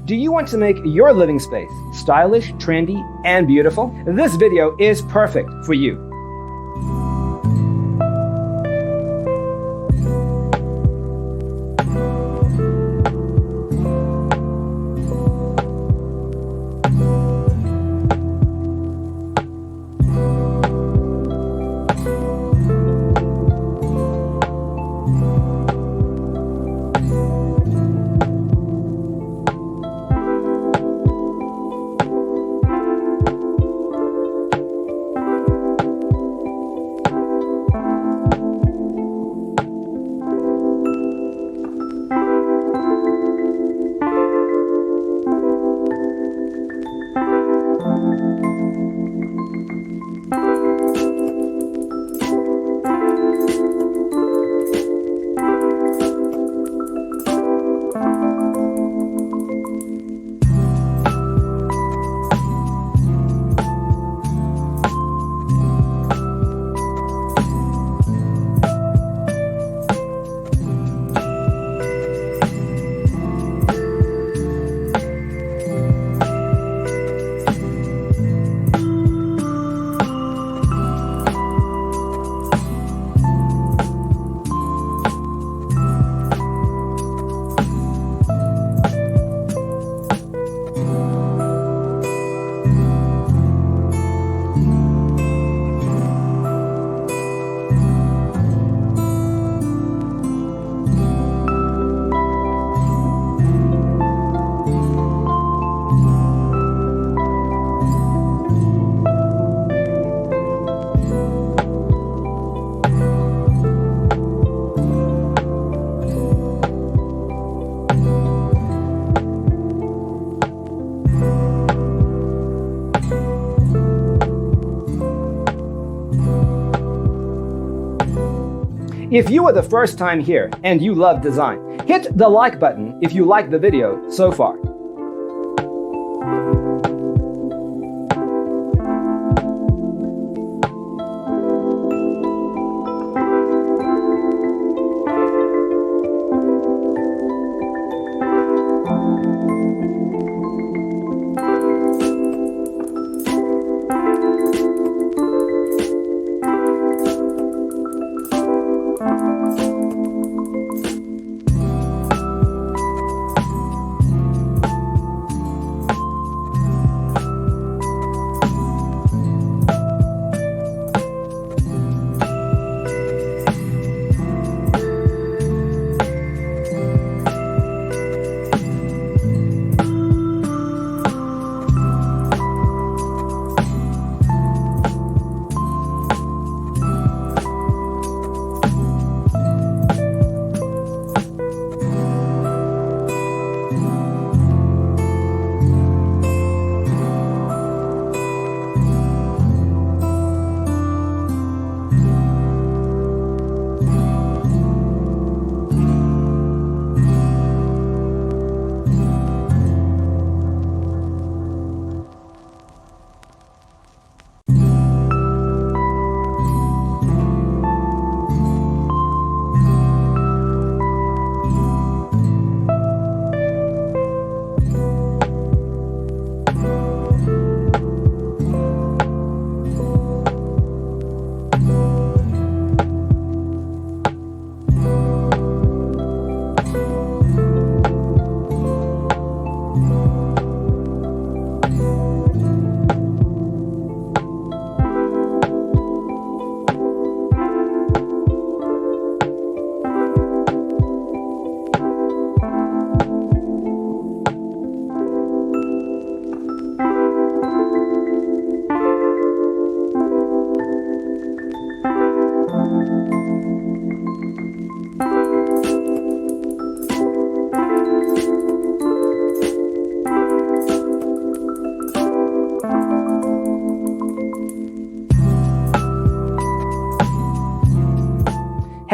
Do you want to make your living space stylish, trendy, and beautiful? This video is perfect for you. If you are the first time here and you love design, hit the like button if you like the video so far.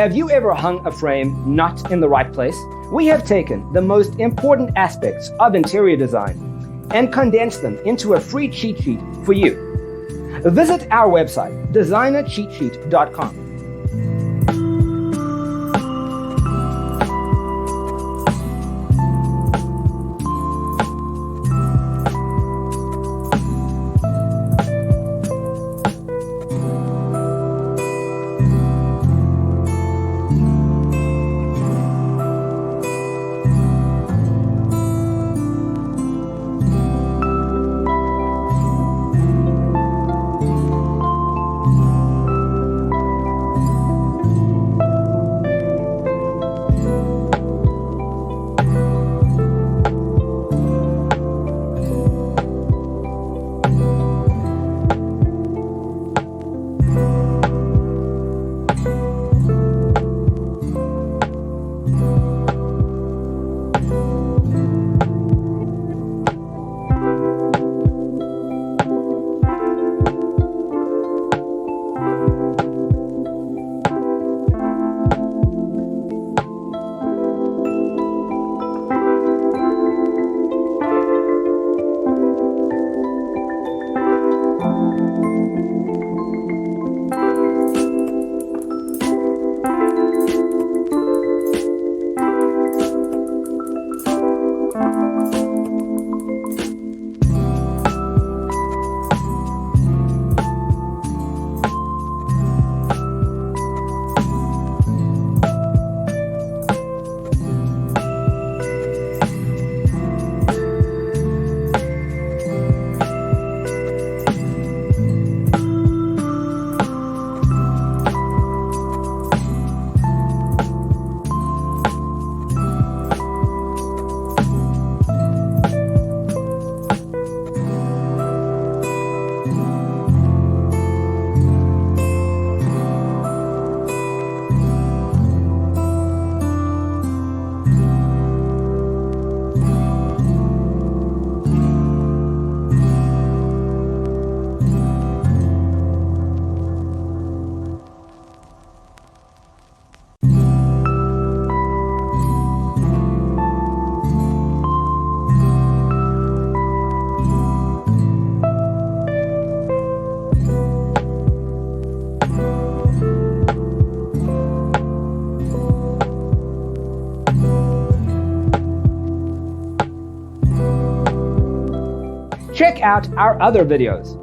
Have you ever hung a frame not in the right place? We have taken the most important aspects of interior design and condensed them into a free cheat sheet for you. Visit our website, designercheatsheet.com. check out our other videos.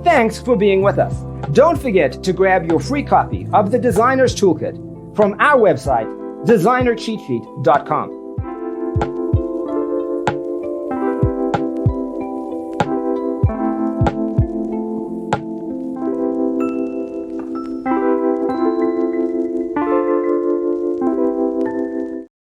Thanks for being with us. Don't forget to grab your free copy of the Designer's Toolkit from our website, designercheatsheet.com.